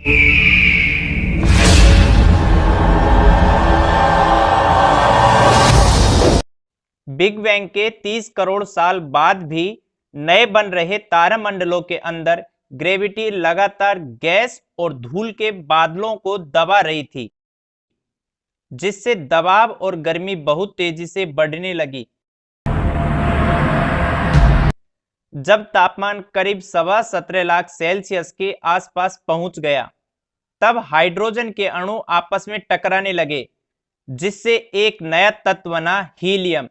Big bang के 30 करोड़ साल बाद भी नए बन रहे तारामंडलों के अंदर ग्रेविटी लगातार गैस और धूल के बादलों को दबा रही थी, जिससे दबाव और गर्मी बहुत तेजी से बढ़ने लगी। जब तापमान करीब 17.25 लाख सेल्सियस के आसपास पहुंच गया, तब हाइड्रोजन के अणु आपस में टकराने लगे, जिससे एक नया तत्व बना हीलियम,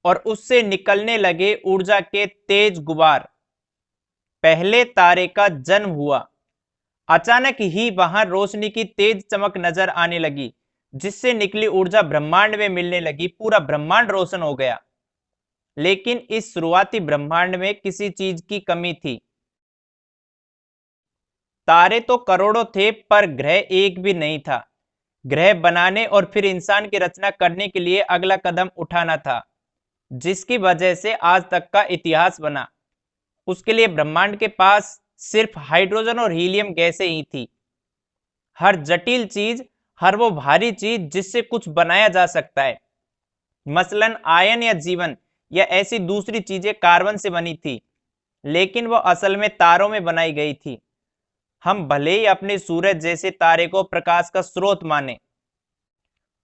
और उससे निकलने लगे ऊर्जा के तेज गुबार। पहले तारे का जन्म हुआ। अचानक ही वहां रोशनी की तेज चमक नजर आने लगी, जिससे निकली ऊर्जा ब्रह्मांड में मिलने लगी। पूरा ब्रह्मांड रोशन हो गया। लेकिन इस शुरुआती ब्रह्मांड में किसी चीज की कमी थी। तारे तो करोड़ों थे, पर ग्रह एक भी नहीं था। ग्रह बनाने और फिर इंसान की रचना करने के लिए अगला कदम उठाना था, जिसकी वजह से आज तक का इतिहास बना। उसके लिए ब्रह्मांड के पास सिर्फ हाइड्रोजन और हीलियम गैसें ही थी। हर जटिल चीज, हर वो भारी चीज जिससे कुछ बनाया जा सकता है, मसलन आयन या जीवन या ऐसी दूसरी चीजें कार्बन से बनी थी, लेकिन वो असल में तारों में बनाई गई थी। हम भले ही अपने सूरज जैसे तारे को प्रकाश का स्रोत माने,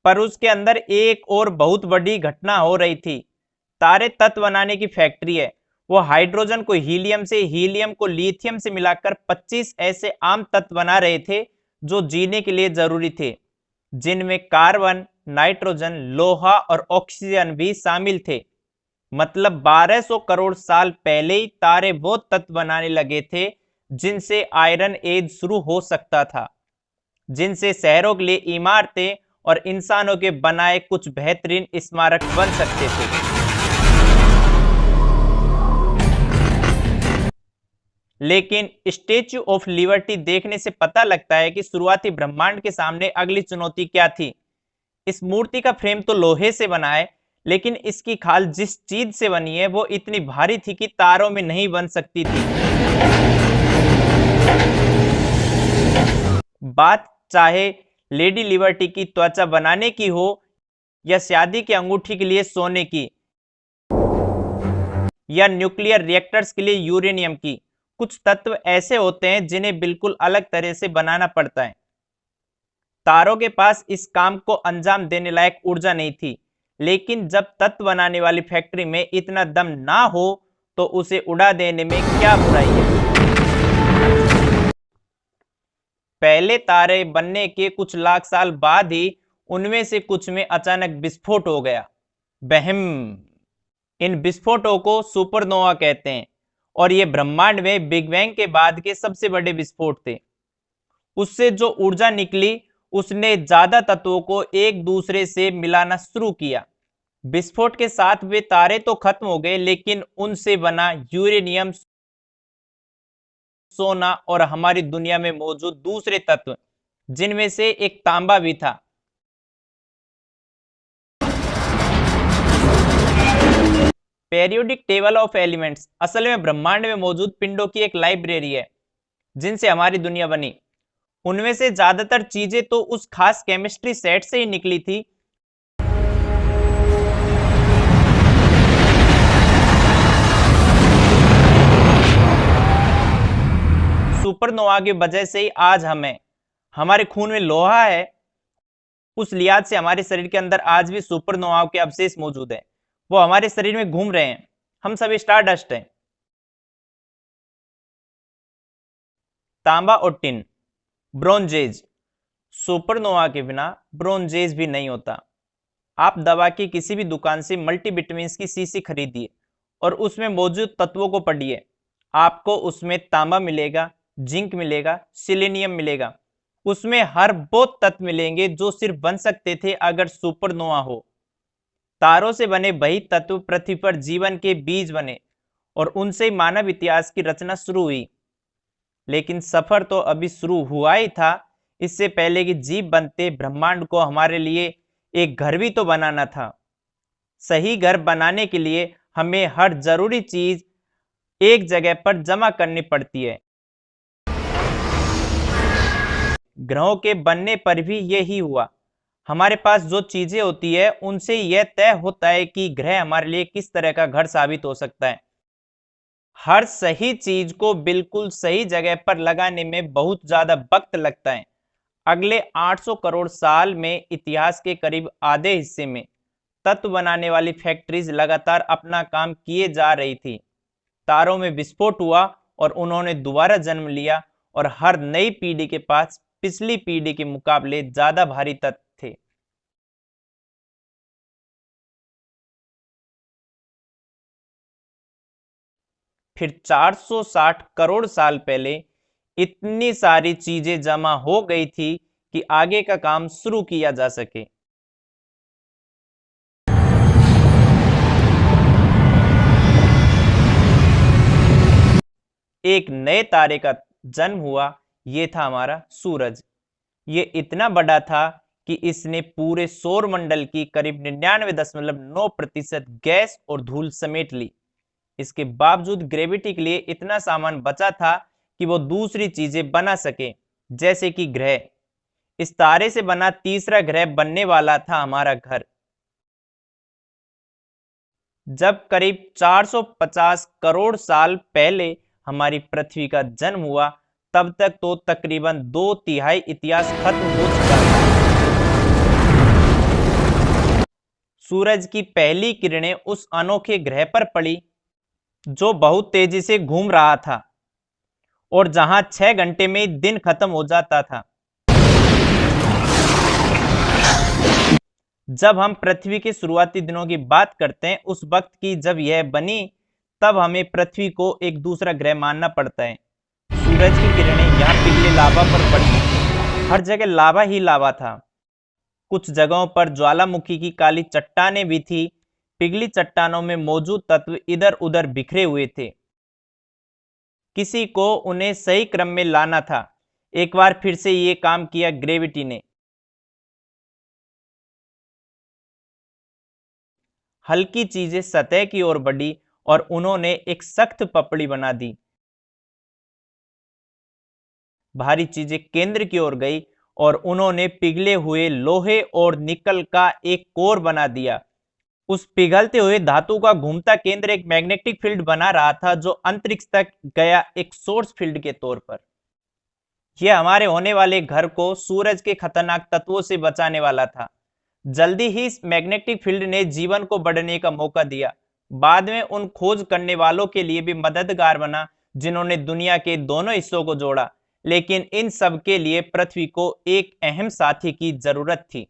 पर उसके अंदर एक और बहुत बड़ी घटना हो रही थी। तारे तत्व बनाने की फैक्ट्री है। वो हाइड्रोजन को हीलियम से, हीलियम को लिथियम से मिलाकर 25 ऐसे आम तत्व बना रहे थे जो जीने के लिए जरूरी थे, जिनमें कार्बन, नाइट्रोजन, लोहा और ऑक्सीजन भी शामिल थे। मतलब 1200 करोड़ साल पहले ही तारे वो तत्व बनाने लगे थे जिनसे आयरन एज शुरू हो सकता था, जिनसे शहरों के लिए इमारतें और इंसानों के बनाए कुछ बेहतरीन स्मारक बन सकते थे। लेकिन स्टैच्यू ऑफ लिबर्टी देखने से पता लगता है कि शुरुआती ब्रह्मांड के सामने अगली चुनौती क्या थी। इस मूर्ति का फ्रेम तो लोहे से बना है, लेकिन इसकी खाल जिस चीज से बनी है वो इतनी भारी थी कि तारों में नहीं बन सकती थी। बात चाहे लेडी लिबर्टी की त्वचा बनाने की हो या शादी की अंगूठी के लिए सोने की या न्यूक्लियर रिएक्टर्स के लिए यूरेनियम की, कुछ तत्व ऐसे होते हैं जिन्हें बिल्कुल अलग तरह से बनाना पड़ता है। तारों के पास इस काम को अंजाम देने लायक ऊर्जा नहीं थी, लेकिन जब तत्व बनाने वाली फैक्ट्री में इतना दम ना हो तो उसे उड़ा देने में क्या बुराई है। पहले तारे बनने के कुछ लाख साल बाद ही उनमें से कुछ में अचानक विस्फोट हो गया। बहम। इन विस्फोटों को सुपरनोवा कहते हैं, और ये ब्रह्मांड में बिग बैंग के बाद के सबसे बड़े विस्फोट थे। उससे जो ऊर्जा निकली उसने ज्यादा तत्वों को एक दूसरे से मिलाना शुरू किया। विस्फोट के साथ वे तारे तो खत्म हो गए, लेकिन उनसे बना यूरेनियम, सोना और हमारी दुनिया में मौजूद दूसरे तत्व, जिनमें से एक तांबा भी था। पेरियोडिक टेबल ऑफ एलिमेंट्स असल में ब्रह्मांड में मौजूद पिंडों की एक लाइब्रेरी है, जिनसे हमारी दुनिया बनी। उनमें से ज्यादातर चीजें तो उस खास केमिस्ट्री सेट से ही निकली थी। सुपरनोवा की वजह से ही आज हमें, हमारे खून में लोहा है, उस लिहाज से हमारे शरीर के अंदर आज भी सुपरनोवा के अवशेष मौजूद हैं। वो हमारे शरीर में घूम रहे हैं। हम सभी स्टारडस्ट हैं। तांबा और टिन, ब्रोंजेज। सुपरनोवा के बिना ब्रोंजेज भी नहीं होता। आप दवा की किसी भी दुकान से मल्टीविटामिन्स की शीशी खरीदिए और उसमें मौजूद तत्वों को पढ़िए। आपको उसमें तांबा मिलेगा, जिंक मिलेगा, सिलेनियम मिलेगा। उसमें हर वो तत्व मिलेंगे जो सिर्फ बन सकते थे अगर सुपरनोवा हो। तारों से बने वही तत्व पृथ्वी पर जीवन के बीज बने और उनसे मानव इतिहास की रचना शुरू हुई। लेकिन सफर तो अभी शुरू हुआ ही था। इससे पहले कि जीव बनते, ब्रह्मांड को हमारे लिए एक घर भी तो बनाना था। सही घर बनाने के लिए हमें हर जरूरी चीज एक जगह पर जमा करनी पड़ती है। ग्रहों के बनने पर भी यही हुआ। हमारे पास जो चीजें होती है उनसे यह तय होता है कि ग्रह हमारे लिए किस तरह का घर साबित हो सकता है। हर सही चीज को बिल्कुल सही जगह पर लगाने में बहुत ज्यादा वक्त लगता है। अगले 800 करोड़ साल में इतिहास के करीब आधे हिस्से में तत्व बनाने वाली फैक्ट्रीज लगातार अपना काम किए जा रही थी। तारों में विस्फोट हुआ और उन्होंने दोबारा जन्म लिया, और हर नई पीढ़ी के पास पिछली पीढ़ी के मुकाबले ज्यादा भारी तत्व थे। फिर 460 करोड़ साल पहले इतनी सारी चीजें जमा हो गई थी कि आगे का काम शुरू किया जा सके। एक नए तारे का जन्म हुआ। ये था हमारा सूरज। ये इतना बड़ा था कि इसने पूरे सौर मंडल की करीब 99.9% गैस और धूल समेट ली। इसके बावजूद ग्रेविटी के लिए इतना सामान बचा था कि वो दूसरी चीजें बना सके, जैसे कि ग्रह। इस तारे से बना तीसरा ग्रह बनने वाला था हमारा घर। जब करीब 450 करोड़ साल पहले हमारी पृथ्वी का जन्म हुआ, तब तक तो तकरीबन 2/3 इतिहास खत्म हो चुका था। सूरज की पहली किरणें उस अनोखे ग्रह पर पड़ी जो बहुत तेजी से घूम रहा था और जहां 6 घंटे में दिन खत्म हो जाता था। जब हम पृथ्वी के शुरुआती दिनों की बात करते हैं, उस वक्त की जब यह बनी, तब हमें पृथ्वी को एक दूसरा ग्रह मानना पड़ता है। सूरज की किरणें यहाँ पिघले लावा पर पड़ी। हर जगह लावा ही लावा था। कुछ जगहों पर ज्वालामुखी की काली चट्टानें भी थी। पिघली चट्टानों में मौजूद तत्व इधर उधर बिखरे हुए थे। किसी को उन्हें सही क्रम में लाना था। एक बार फिर से ये काम किया ग्रेविटी ने। हल्की चीजें सतह की ओर बढ़ी और उन्होंने एक सख्त पपड़ी बना दी। भारी चीजें केंद्र की ओर गई और उन्होंने पिघले हुए लोहे और निकल का एक कोर बना दिया। उस पिघलते हुए धातु का घूमता केंद्र एक मैग्नेटिक फील्ड बना रहा था, जो अंतरिक्ष तक गया एक सोर्स फील्ड के तौर पर। यह हमारे होने वाले घर को सूरज के खतरनाक तत्वों से बचाने वाला था। जल्दी ही इस मैग्नेटिक फील्ड ने जीवन को बढ़ने का मौका दिया। बाद में उन खोज करने वालों के लिए भी मददगार बना जिन्होंने दुनिया के दोनों हिस्सों को जोड़ा। लेकिन इन सब के लिए पृथ्वी को एक अहम साथी की जरूरत थी।